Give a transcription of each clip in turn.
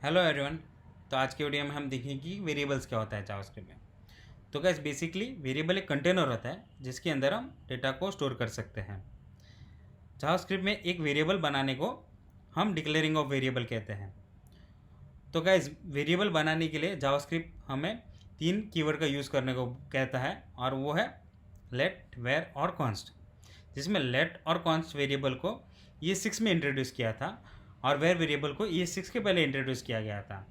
Hello everyone. तो आज के वीडियो में हम देखेंगे कि वेरिएबल्स क्या होता है जावास्क्रिप्ट में। तो गाइस बेसिकली वेरिएबल एक कंटेनर होता है जिसके अंदर हम डेटा को स्टोर कर सकते हैं। जावास्क्रिप्ट में एक वेरिएबल बनाने को हम डिक्लेयरिंग ऑफ वेरिएबल कहते हैं। तो गाइस वेरिएबल बनाने के लिए जावास्क्रिप्ट हमें 3 कीवर्ड का यूज़ करने को कहता है और वो है लेट, वेर और कॉन्स्ट। जिसमें लेट और कॉन्स्ट वेरिएबल को ये 6 में इंट्रोड्यूस किया था और वेर वेरिएबल को ये 6 के पहले इंट्रोड्यूस किया गया था।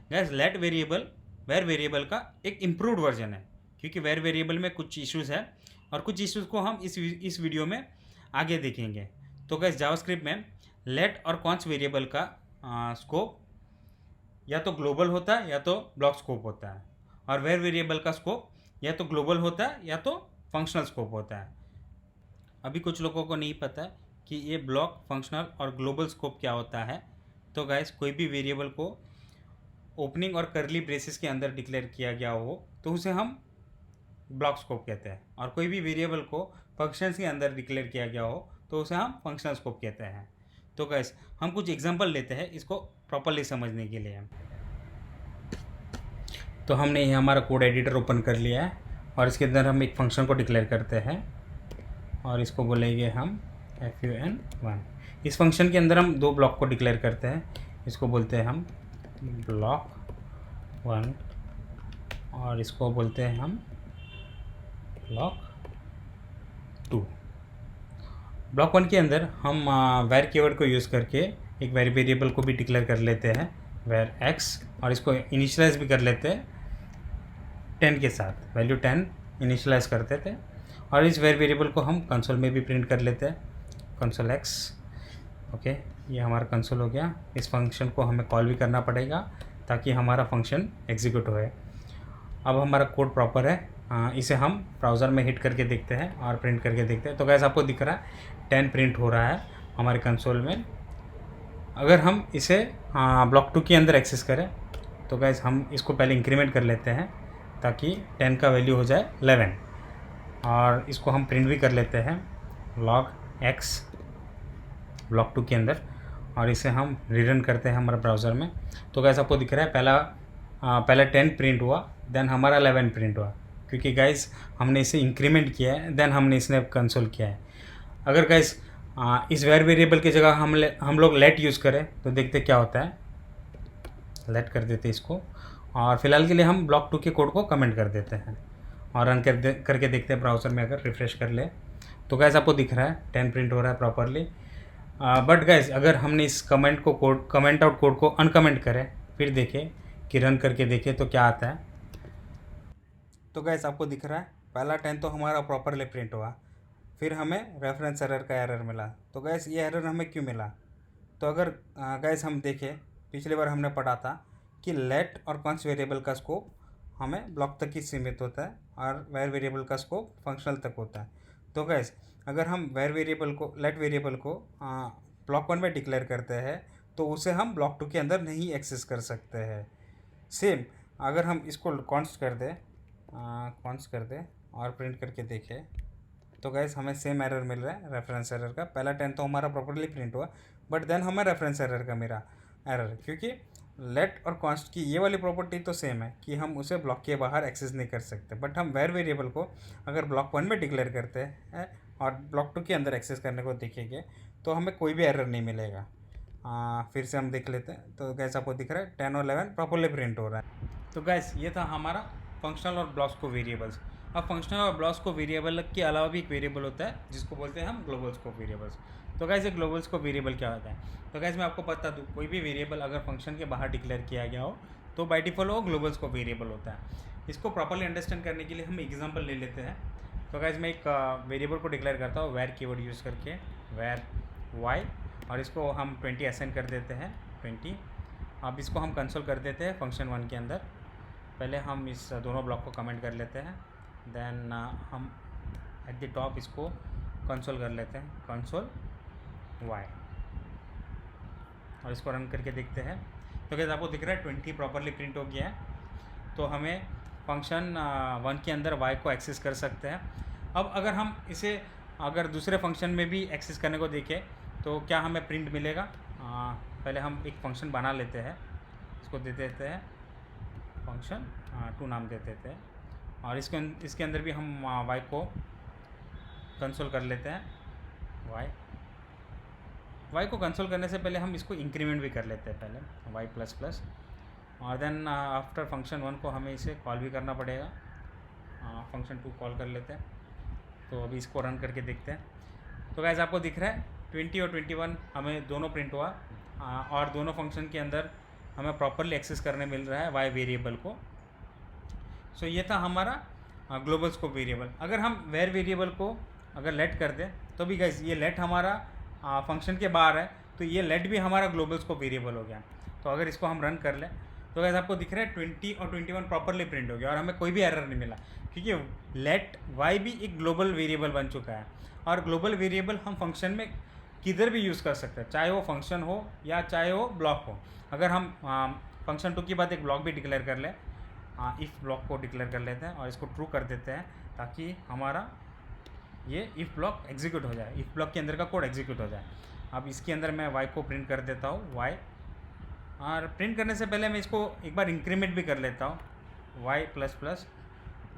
Guess let variable var variable का एक इम्प्रूव्ड वर्जन है, क्योंकि वेर वेरिएबल में कुछ इश्यूज़ है और कुछ इश्यूज़ को हम इस वीडियो में आगे देखेंगे। तो गैस जावास्क्रिप्ट में लेट और कॉन्स्ट वेरिएबल का स्कोप या तो ग्लोबल होता है या तो ब्लॉक स्कोप होता है, और वेर वेरिएबल का स्कोप या तो ग्लोबल होता है या तो फंक्शनल स्कोप होता है। अभी कुछ लोगों को नहीं पता कि ये ब्लॉक, फंक्शनल और ग्लोबल स्कोप क्या होता है। तो गाइस कोई भी वेरिएबल को ओपनिंग और करली ब्रेसेस के अंदर डिक्लेयर किया गया हो तो उसे हम ब्लॉक स्कोप कहते हैं, और कोई भी वेरिएबल को फंक्शंस के अंदर डिक्लेयर किया गया हो तो उसे हम फंक्शनल स्कोप कहते हैं। तो गाइस हम कुछ एग्जांपल लेते हैं इसको प्रॉपरली समझने के लिए। तो हमने ये हमारा कोड एडिटर ओपन कर लिया है और इसके अंदर हम एक फंक्शन को डिक्लेयर करते हैं और इसको बोलेंगे हम fun1। इस फंक्शन के अंदर हम 2 ब्लॉक को डिक्लेयर करते हैं, इसको बोलते हैं हम block1 और इसको बोलते हैं हम block2। block1 के अंदर हम वैर कीवर्ड को यूज़ करके एक वेरिएबल को भी डिक्लेयर कर लेते हैं where x, और इसको इनिशियलाइज भी कर लेते हैं 10 के साथ, वैल्यू 10 इनिशियलाइज करते थे। और इस वेरिएबल को हम कंसोल में भी प्रिंट कर लेते हैं, कंसोल x। ओके, ये हमारा कंसोल हो गया। इस फंक्शन को हमें कॉल भी करना पड़ेगा ताकि हमारा फंक्शन एग्जीक्यूट होए। अब हमारा कोड प्रॉपर है, इसे हम ब्राउज़र में हिट करके देखते हैं और प्रिंट करके देखते हैं। तो गैस आपको दिख रहा है 10 प्रिंट हो रहा है हमारे कंसोल में। अगर हम इसे block2 के अंदर एक्सेस करें तो गैस हम इसको पहले इंक्रीमेंट कर लेते हैं ताकि 10 का वैल्यू हो जाए 11, और इसको हम प्रिंट भी कर लेते हैं log x block2 के अंदर, और इसे हम रीरन करते हैं हमारे ब्राउज़र में। तो गैस आपको दिख रहा है पहला 10 प्रिंट हुआ, देन हमारा 11 प्रिंट हुआ, क्योंकि गाइस हमने इसे इंक्रीमेंट किया है, देन हमने इसने कंसोल किया है। अगर गाइस इस वेर वेरिएबल की जगह हम लोग लेट यूज़ करें तो देखते क्या होता है। लेट कर देते इसको, और फिलहाल के लिए हम block2 के कोड को कमेंट कर देते हैं और रन करके देखते हैं ब्राउज़र में। अगर रिफ़्रेश कर ले तो गैस आपको दिख रहा है 10 प्रिंट हो रहा है प्रॉपरली। बट गैस अगर हमने इस कमेंट आउट कोड को अनकमेंट करें, फिर देखें कि रन करके देखें तो क्या आता है। तो गैस आपको दिख रहा है पहला 10 तो हमारा प्रॉपरली प्रिंट हुआ, फिर हमें रेफरेंस एरर का एरर मिला। तो गैस ये एरर हमें क्यों मिला? तो अगर गैस हम देखें, पिछली बार हमने पढ़ा था कि लेट और कॉन्स्ट वेरिएबल का स्कोप हमें ब्लॉक तक ही सीमित होता है और वेर वेरिएबल का स्कोप फंक्शनल तक होता है। तो गैस अगर हम लेट वेरिएबल को block1 में डिक्लेयर करते हैं तो उसे हम block2 के अंदर नहीं एक्सेस कर सकते हैं। सेम अगर हम इसको कॉन्स्ट कर दें और प्रिंट करके देखें तो गैस हमें सेम एरर मिल रहा है, रेफरेंस एरर का। पहला 10 तो हमारा प्रॉपर्ली प्रिंट हुआ, बट देन हमें रेफरेंस एरर का मिला एरर, क्योंकि लेट और कॉन्स्ट की ये वाली प्रॉपर्टी तो सेम है कि हम उसे ब्लॉक के बाहर एक्सेस नहीं कर सकते। बट हम वेर वेरिएबल को अगर block1 में डिक्लेयर करते हैं और block2 के अंदर एक्सेस करने को देखेंगे तो हमें कोई भी एरर नहीं मिलेगा। फिर से हम देख लेते हैं। तो गैस आपको दिख रहा है 10 और 11 प्रॉपरली प्रिंट हो रहा है। तो गैस ये था हमारा फंक्शनल और ब्लॉक स्कोप वेरिएबल्स। अब फंक्शनल और ब्लॉक स्कोप वेरिएबल के अलावा भी एक वेरिएबल होता है जिसको बोलते हैं हम ग्लोबल स्कोप वेरिएबल्स। तो गैस ये ग्लोबल स्कोप वेरिएबल क्या होता है? तो गैस मैं आपको बता दूँ, कोई भी वेरिएबल अगर फंक्शन के बाहर डिक्लेयर किया गया हो तो बाय डिफ़ॉल्ट वो ग्लोबल स्कोप वेरिएबल होता है। इसको प्रॉपरली अंडरस्टैंड करने के लिए हम एग्जाम्पल ले लेते हैं। तो गैस मैं एक वेरिएबल को डिक्लेयर करता हूँ वेर कीवर्ड यूज़ करके, वेर y, और इसको हम 20 असाइन कर देते हैं 20। अब इसको हम कंसोल कर देते हैं फंक्शन1 के अंदर। पहले हम इस दोनों ब्लॉक को कमेंट कर लेते हैं, देन हम एट द टॉप इसको कंसोल कर लेते हैं, कंसोल y, और इसको रन करके देखते हैं। तो क्या आपको दिख रहा है 20 प्रॉपरली प्रिंट हो गया है। तो हमें फंक्शन 1 के अंदर y को एक्सेस कर सकते हैं। अब अगर हम इसे अगर दूसरे फंक्शन में भी एक्सेस करने को देखें तो क्या हमें प्रिंट मिलेगा? पहले हम एक फंक्शन बना लेते हैं, इसको दे देते हैं फंक्शन टू नाम दे देते हैं, और इसके अंदर भी हम y को कंसोल कर लेते हैं। y को कंसोल करने से पहले हम इसको इंक्रीमेंट भी कर लेते हैं पहले y प्लस प्लस, और देन आफ्टर फंक्शन 1 को हमें इसे कॉल भी करना पड़ेगा, फंक्शन 2 कॉल कर लेते हैं। तो अभी इसको रन करके देखते हैं। तो गाइस आपको दिख रहा है 20 और 21 हमें दोनों प्रिंट हुआ, और दोनों फंक्शन के अंदर हमें प्रॉपरली एक्सेस करने मिल रहा है वाई वेरिएबल को। सो ये था हमारा ग्लोबल स्कोप वेरिएबल। अगर हम वेर वेरिएबल को अगर लेट कर दें तो भी गाइस ये लेट हमारा फंक्शन के बाहर है, तो ये लेट भी हमारा ग्लोबल स्कोप वेरिएबल हो गया। तो अगर इसको हम रन कर लें तो गाइस आपको दिख रहा है 20 और 21 प्रॉपरली प्रिंट हो गया, और हमें कोई भी एरर नहीं मिला, क्योंकि लेट वाई भी एक ग्लोबल वेरिएबल बन चुका है। और ग्लोबल वेरिएबल हम फंक्शन में किधर भी यूज़ कर सकते हैं, चाहे वो फंक्शन हो या चाहे वो ब्लॉक हो। अगर हम फंक्शन 2 के बाद एक ब्लॉक भी डिक्लेयर कर लें, इफ़ ब्लॉक को डिक्लेयर कर लेते हैं और इसको ट्रू कर देते हैं, ताकि हमारा ये इफ़ ब्लॉक एग्जीक्यूट हो जाए, इफ़ ब्लॉक के अंदर का कोड एग्जीक्यूट हो जाए। अब इसके अंदर मैं वाई को प्रिंट कर देता हूँ वाई, और प्रिंट करने से पहले मैं इसको एक बार इंक्रीमेंट भी कर लेता हूँ वाई प्लस प्लस,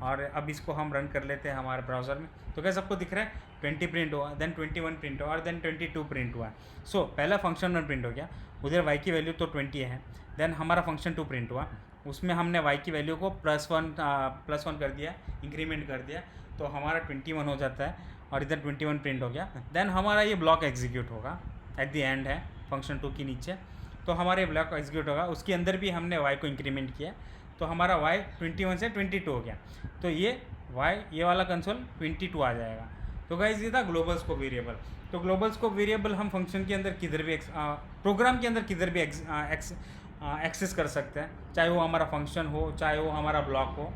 और अब इसको हम रन कर लेते हैं हमारे ब्राउज़र में। तो क्या सबको दिख रहा है 20 प्रिंट हुआ, देन 21 प्रिंट हुआ, और देन 22 प्रिंट हुआ। सो पहला फंक्शन 1 प्रिंट हो गया, उधर y की वैल्यू तो 20 है। देन हमारा फंक्शन 2 प्रिंट हुआ, उसमें हमने y की वैल्यू को +1 कर दिया, इंक्रीमेंट कर दिया, तो हमारा 21 हो जाता है, और इधर 21 प्रिंट हो गया। देन हमारा ये ब्लॉक एग्जीक्यूट होगा, एट द एंड है फंक्शन 2 के नीचे, तो हमारे ब्लॉक एग्जीक्यूट होगा। उसके अंदर भी हमने y को इंक्रीमेंट किया, तो हमारा y 21 से 22 हो गया, तो ये y ये वाला कंसोल 22 आ जाएगा। तो गाइस ये था ग्लोबल स्कोप वेरिएबल। तो ग्लोबल स्कोप वेरिएबल हम फंक्शन के अंदर किधर भी प्रोग्राम के अंदर किधर भी एक्सेस कर सकते हैं, चाहे वो हमारा फंक्शन हो चाहे वो हमारा ब्लॉक हो।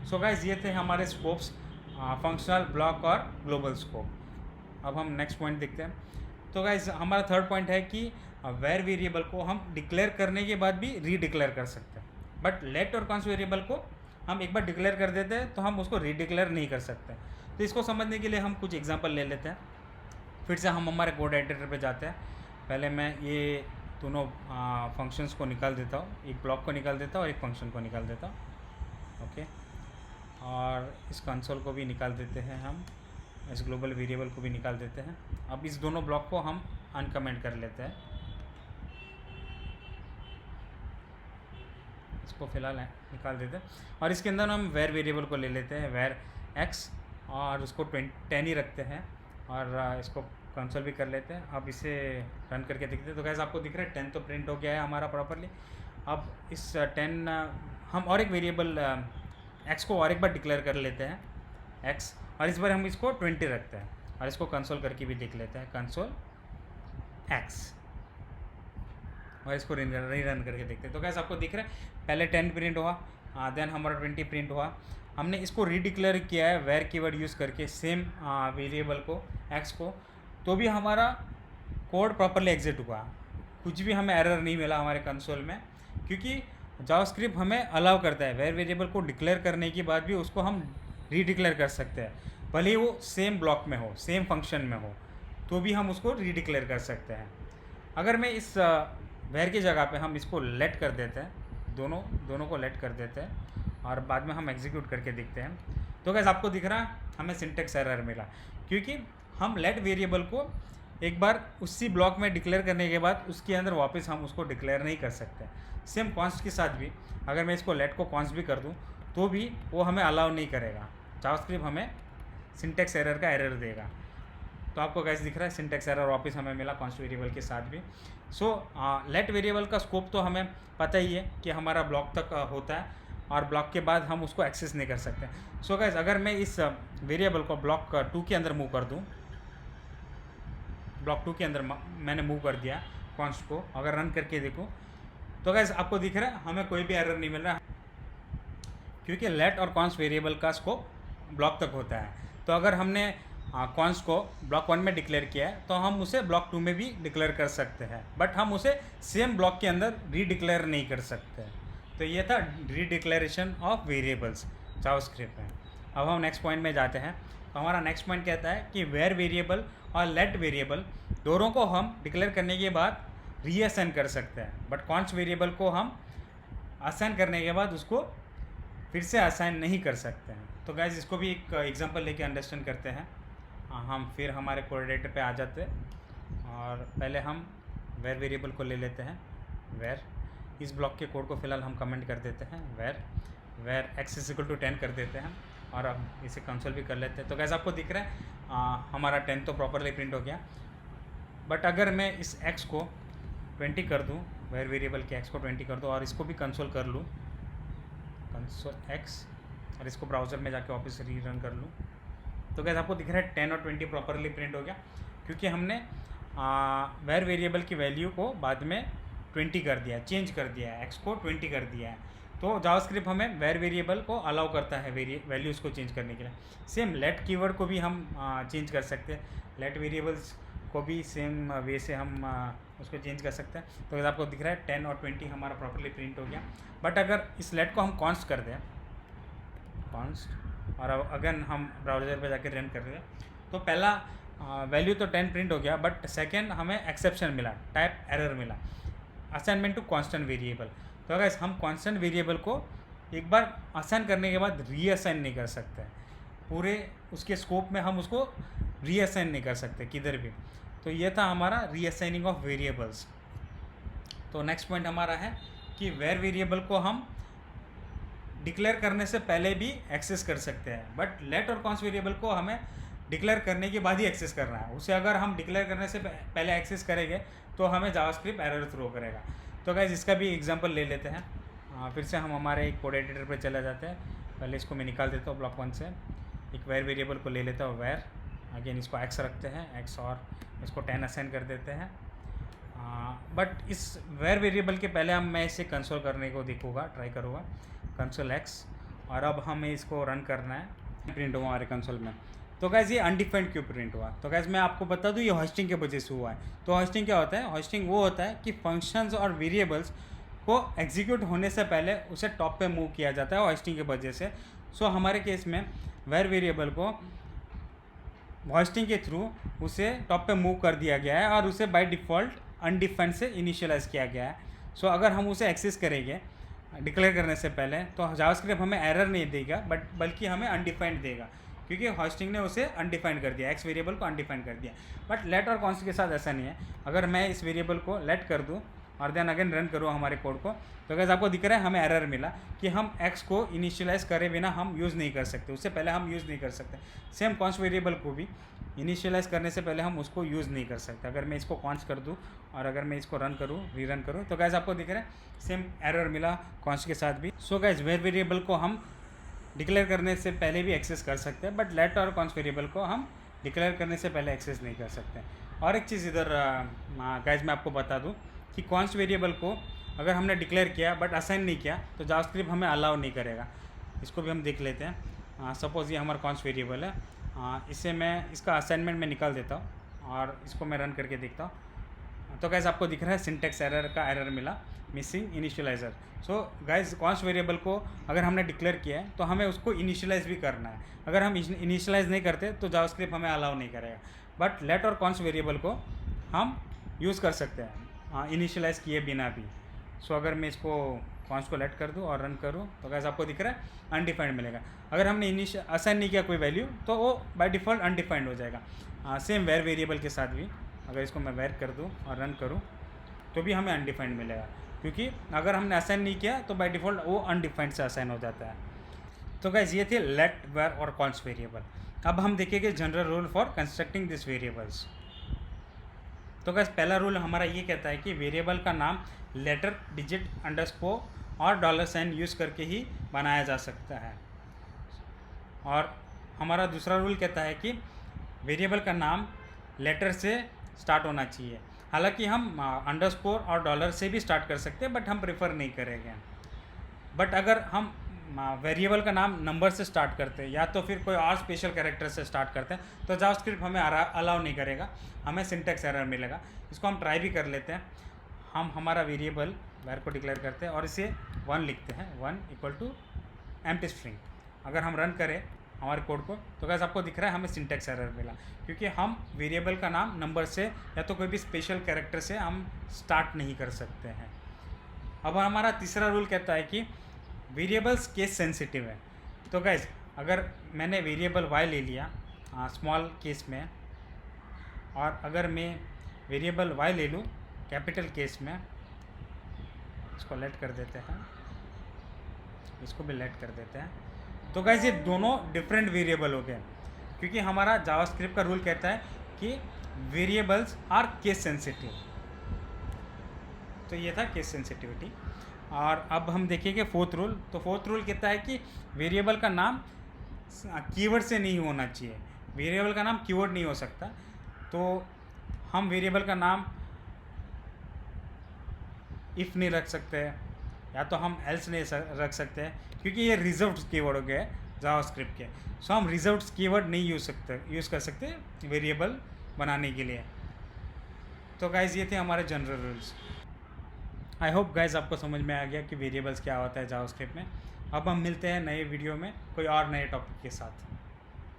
सो गाइस ये थे हमारे स्कोप्स, फंक्शनल, ब्लॉक और ग्लोबल स्कोप। अब हम नेक्स्ट पॉइंट देखते हैं। तो गाइस हमारा थर्ड पॉइंट है कि वेर वेरिएबल को हम डिक्लेयर करने के बाद भी रीडिक्लेयर कर सकते हैं, बट लेट और कॉन्स्ट वेरिएबल को हम एक बार डिक्लेयर कर देते हैं तो हम उसको रीडिक्लेयर नहीं कर सकते। तो इसको समझने के लिए हम कुछ एग्जांपल ले लेते हैं। फिर से हम हमारे कोड एडिटर पे जाते हैं। पहले मैं ये दोनों फंक्शंस को निकाल देता हूँ, एक ब्लॉक को निकाल देता हूँ और एक फंक्शन को निकाल देता हूँ। ओके, और इस कंसोल को भी निकाल देते हैं हम, इस ग्लोबल वेरिएबल को भी निकाल देते हैं। अब इस दोनों ब्लॉक को हम अनकमेंट कर लेते हैं, इसको फिलहाल निकाल देते हैं, और इसके अंदर हम वेर वेरिएबल को ले लेते हैं, वेर एक्स, और उसको 10 ही रखते हैं, और इसको कंसोल भी कर लेते हैं। अब इसे रन करके देखते हैं। तो गैस आपको दिख रहा है 10 तो प्रिंट हो गया है हमारा प्रॉपरली। अब इस 10 हम और एक वेरिएबल एक्स को और एक बार डिक्लेयर कर लेते हैं एक्स, और इस बार हम इसको 20 रखते हैं, और इसको कंसोल करके भी देख लेते हैं, कंसोल एक्स, और इसको रन करके देखते हैं। तो कैसे आपको दिख रहा है पहले 10 प्रिंट हुआ, देन हमारा 20 प्रिंट हुआ। हमने इसको रीडिक्लेयर किया है वेर कीवर्ड यूज़ करके, सेम वेरिएबल को एक्स को, तो भी हमारा कोड प्रॉपरली एग्जीक्यूट हुआ, कुछ भी हमें एरर नहीं मिला हमारे कंसोल में, क्योंकि जावास्क्रिप्ट हमें अलाउ करता है वेर वेरिएबल को डिक्लेयर करने के बाद भी उसको हम रीडिक्लेयर कर सकते हैं, भले ही वो सेम ब्लॉक में हो, सेम फंक्शन में हो, तो भी हम उसको रीडिक्लेयर कर सकते हैं। अगर मैं इस वेर की जगह पे हम इसको लेट कर देते हैं, दोनों को लेट कर देते हैं, और बाद में हम एग्जीक्यूट करके देखते हैं। तो गाइस आपको दिख रहा है हमें सिंटेक्स एरर मिला, क्योंकि हम लेट वेरिएबल को एक बार उसी ब्लॉक में डिक्लेयर करने के बाद उसके अंदर वापस हम उसको डिक्लेयर नहीं कर सकते। सेम कॉन्स्ट के साथ भी अगर मैं इसको लेट को कॉन्स्ट भी कर दूं तो भी वो हमें अलाउ नहीं करेगा, जावास्क्रिप्ट हमें सिंटेक्स एरर का एरर देगा। तो आपको गाइस दिख रहा है सिंटेक्स एरर वापस हमें मिला कॉन्स्ट वेरिएबल के साथ भी। सो लेट वेरिएबल का स्कोप तो हमें पता ही है कि हमारा ब्लॉक तक होता है, और ब्लॉक के बाद हम उसको एक्सेस नहीं कर सकते। सो गाइस अगर मैं इस वेरिएबल को ब्लॉक 2 के अंदर मूव कर दूं, ब्लॉक 2 के अंदर मैंने मूव कर दिया कॉन्स्ट को, अगर रन करके देखूं तो गाइस आपको दिख रहा है हमें कोई भी एरर नहीं मिल रहा, क्योंकि लेट और कॉन्स्ट वेरिएबल का स्कोप ब्लॉक तक होता है। तो अगर हमने कॉन्स्ट को ब्लॉक 1 में डिक्लेयर किया है तो हम उसे ब्लॉक 2 में भी डिक्लेयर कर सकते हैं, बट हम उसे सेम ब्लॉक के अंदर रीडिक्लेयर नहीं कर सकते। तो ये था रीडिक्लेरेशन ऑफ वेरिएबल्स जावास्क्रिप्ट में। अब हम नेक्स्ट पॉइंट में जाते हैं। तो हमारा नेक्स्ट पॉइंट कहता है कि वेर वेरिएबल और लेट वेरिएबल दोनों को हम डिक्लेयर करने के बाद रीअसाइन कर सकते हैं, बट कॉन्स्ट वेरिएबल को हम असाइन करने के बाद उसको फिर से असाइन नहीं कर सकते हैं। तो गाइज इसको भी एक एग्जांपल लेके अंडरस्टैंड करते हैं। हम फिर हमारे कोऑर्डिनेटर पे आ जाते हैं और पहले हम वेर वेरिएबल को ले लेते हैं। वेर इस ब्लॉक के कोड को फिलहाल हम कमेंट कर देते हैं, वेर x = 10 कर देते हैं और अब इसे कंसोल भी कर लेते हैं। तो गाइज आपको दिख रहा है हमारा 10 तो प्रॉपरली प्रिंट हो गया। बट अगर मैं इस x को 20 कर दूं, वेर वेरिएबल के x को 20 कर दूं और इसको भी कंसोल कर लूँ, कंसोल x, और इसको ब्राउज़र में जाके वापस रीरन कर लूँ, तो गाइस आपको दिख रहा है 10 और 20 प्रॉपरली प्रिंट हो गया, क्योंकि हमने वेर वेरिएबल की वैल्यू को बाद में 20 कर दिया, चेंज कर दिया है, x को 20 कर दिया है। तो जावास्क्रिप्ट हमें वेर वेरिएबल को अलाउ करता है वैल्यूज़ को चेंज करने के लिए। सेम लेट कीवर्ड को भी हम चेंज कर सकते हैं, लेट वेरिएबल्स को भी सेम वे से हम उसको चेंज कर सकते हैं। तो आपको दिख रहा है 10 और 20 हमारा प्रॉपरली प्रिंट हो गया। बट अगर इस लेट को हम कॉन्स्ट कर दें, कॉन्स्ट, और अब अगर हम ब्राउज़र पे जाकर रन कर रहे हैं तो पहला वैल्यू तो 10 प्रिंट हो गया, बट सेकेंड हमें एक्सेप्शन मिला, टाइप एरर मिला, असाइनमेंट टू कांस्टेंट वेरिएबल। तो अगर हम कांस्टेंट वेरिएबल को एक बार असाइन करने के बाद रीअसाइन नहीं कर सकते, पूरे उसके स्कोप में हम उसको रीअसाइन नहीं कर सकते किधर भी। तो ये था हमारा रीअसाइनिंग ऑफ वेरिएबल्स। तो नेक्स्ट पॉइंट हमारा है कि वेर वेरिएबल को हम डिक्लेयर करने से पहले भी एक्सेस कर सकते हैं, बट लेट और कॉन्स्ट वेरिएबल को हमें डिक्लेयर करने के बाद ही एक्सेस करना है। उसे अगर हम डिक्लेयर करने से पहले एक्सेस करेंगे तो हमें जावास्क्रिप्ट एरर थ्रो करेगा। तो गाइस इसका भी एग्जांपल ले लेते हैं। फिर से हम हमारे एक कोड एडिटर पे चले जाते हैं। पहले इसको मैं निकाल देता हूँ ब्लॉक 1 से, एक वेर वेरिएबल को ले लेता हूँ, वेर, अगेन इसको x रखते हैं, x, और इसको 10 असाइन कर देते हैं। बट इस वेर वेरिएबल के पहले मैं इसे कंसोल करने को देखूँगा, ट्राई करूँगा, कंसोल x, और अब हमें इसको रन करना है। प्रिंट हुआ हमारे कंसोल में। तो गाइस ये अनडिफाइंड क्यों प्रिंट हुआ? तो गाइस मैं आपको बता दूं, ये होस्टिंग के वजह से हुआ है। तो होस्टिंग क्या होता है? होस्टिंग वो होता है कि फंक्शंस और वेरिएबल्स को एग्जीक्यूट होने से पहले उसे टॉप पे मूव किया जाता है होस्टिंग के वजह से। सो हमारे केस में वेर वेरिएबल को होस्टिंग के थ्रू उसे टॉप पे मूव कर दिया गया है और उसे बाय डिफ़ॉल्ट अनडिफाइंड से इनिशियलाइज किया गया है। सो अगर हम उसे एक्सेस करेंगे डिक्लेयर करने से पहले तो जावास्क्रिप्ट हमें एरर नहीं देगा, बल्कि हमें अनडिफाइंड देगा, क्योंकि होस्टिंग ने उसे अनडिफाइंड कर दिया, एक्स वेरिएबल को अनडिफाइंड कर दिया। बट लेट और कॉन्स्ट के साथ ऐसा नहीं है। अगर मैं इस वेरिएबल को लेट कर दूं और देन अगेन रन करूँ हमारे कोड को, तो गाइस आपको दिख रहा है हमें एरर मिला कि हम एक्स को इनिशियलाइज करे बिना हम यूज़ नहीं कर सकते, उससे पहले हम यूज़ नहीं कर सकते। सेम कॉन्स्ट वेरिएबल को भी इनिशियलाइज करने से पहले हम उसको यूज़ नहीं कर सकते। अगर मैं इसको कॉन्स्ट कर दूं और अगर मैं इसको रन करूं, रीरन करूं, तो गाइस आपको दिख रहा है सेम एरर मिला कॉन्स्ट के साथ भी। सो गाइस वेर वेरिएबल को हम डिक्लेयर करने से पहले भी एक्सेस कर सकते हैं, बट लेट और कॉन्स्ट वेरिएबल को हम डिक्लेयर करने से पहले एक्सेस नहीं कर सकते। और एक चीज़ इधर गाइस मैं आपको बता दूं कि कॉन्स्ट वेरिएबल को अगर हमने डिक्लेयर किया बट असाइन नहीं किया तो जावास्क्रिप्ट हमें अलाउ नहीं करेगा। इसको भी हम देख लेते हैं। सपोज़ ये हमारा कॉन्स्ट वेरिएबल है, इसे मैं इसका असाइनमेंट में निकाल देता हूँ और इसको मैं रन करके देखता हूँ। तो गाइस आपको दिख रहा है सिंटेक्स एरर का एरर मिला, missing initializer. So guys const variable को अगर हमने डिक्लेयर किया है तो हमें उसको इनिशियलाइज़ भी करना है। अगर हम इनिशियलाइज़ नहीं करते तो जावास्क्रिप्ट हमें अलाउ नहीं करेगा। बट लेट और कॉन्स्ट वेरिएबल को हम यूज़ कर सकते हैं इनिशियलाइज़ किए बिना भी। सो अगर मैं इसको कॉन्स्ट को लेट कर दूँ और रन करूँ तो गाइस आपको दिख रहा है अनडिफाइंड मिलेगा। अगर हमने असाइन नहीं किया कोई वैल्यू तो वो बाय डिफ़ॉल्ट अनडिफाइंड हो जाएगा। सेम वेर वेरिएबल के साथ भी अगर इसको मैं वेर कर दूँ और रन करूँ तो भी हमें अनडिफाइंड मिलेगा, क्योंकि अगर हमने असाइन नहीं किया तो बाय डिफ़ॉल्ट वो अनडिफाइंड से असाइन हो जाता है। तो गाइस ये थे लेट, वेर और कॉन्स्ट वेरिएबल। अब हम देखेंगे general rule for constructing this variables. तो गाइस पहला रूल हमारा ये कहता है कि वेरिएबल का नाम लेटर, डिजिट, अंडरस्कोर और $साइन यूज़ करके ही बनाया जा सकता है। और हमारा दूसरा रूल कहता है कि वेरिएबल का नाम लेटर से स्टार्ट होना चाहिए। हालांकि हम अंडरस्कोर और $से भी स्टार्ट कर सकते हैं, बट हम प्रेफर नहीं करेंगे। बट अगर हम वेरिएबल का नाम नंबर से स्टार्ट करते हैं या तो फिर कोई और स्पेशल कैरेक्टर से स्टार्ट करते हैं तो जावास्क्रिप्ट हमें अलाउ नहीं करेगा, हमें सिंटेक्स एरर मिलेगा। इसको हम ट्राई भी कर लेते हैं। हम हमारा वेरिएबल वेर को डिक्लेयर करते हैं और इसे 1 लिखते हैं, 1 = एम्प्टी स्ट्रिंग। अगर हम रन करें हमारे कोड को तो गाइस आपको दिख रहा है हमें सिंटेक्स एरर मिला, क्योंकि हम वेरिएबल का नाम नंबर से या तो कोई भी स्पेशल कैरेक्टर से हम स्टार्ट नहीं कर सकते हैं। अब हमारा तीसरा रूल कहता है कि वेरिएबल्स केस सेंसिटिव है। तो गाइज अगर मैंने वेरिएबल y ले लिया स्मॉल केस में, और अगर मैं वेरिएबल y ले लूँ कैपिटल केस में, इसको लेट कर देते हैं, इसको भी लेट कर देते हैं। तो गाइज ये दोनों डिफरेंट वेरिएबल हो गए, क्योंकि हमारा जावास्क्रिप्ट का रूल कहता है कि वेरिएबल्स आर केस सेंसिटिव। तो ये था केस सेंसिटिविटी। और अब हम देखेंगे फोर्थ रूल। तो फोर्थ रूल कहता है कि वेरिएबल का नाम कीवर्ड से नहीं होना चाहिए, वेरिएबल का नाम कीवर्ड नहीं हो सकता। तो हम वेरिएबल का नाम इफ़ नहीं रख सकते, या तो हम एल्स नहीं रख सकते हैं, क्योंकि ये रिजर्व्ड कीवर्ड हो गए जावास्क्रिप्ट के। सो हम रिजर्व्ड कीवर्ड नहीं यूज़ कर सकते वेरिएबल बनाने के लिए। तो गाइज ये थे हमारे general rules. I hope guys आपको समझ में आ गया कि वेरिएबल्स क्या होता है जावास्क्रिप्ट में। अब हम मिलते हैं नए वीडियो में कोई और नए टॉपिक के साथ।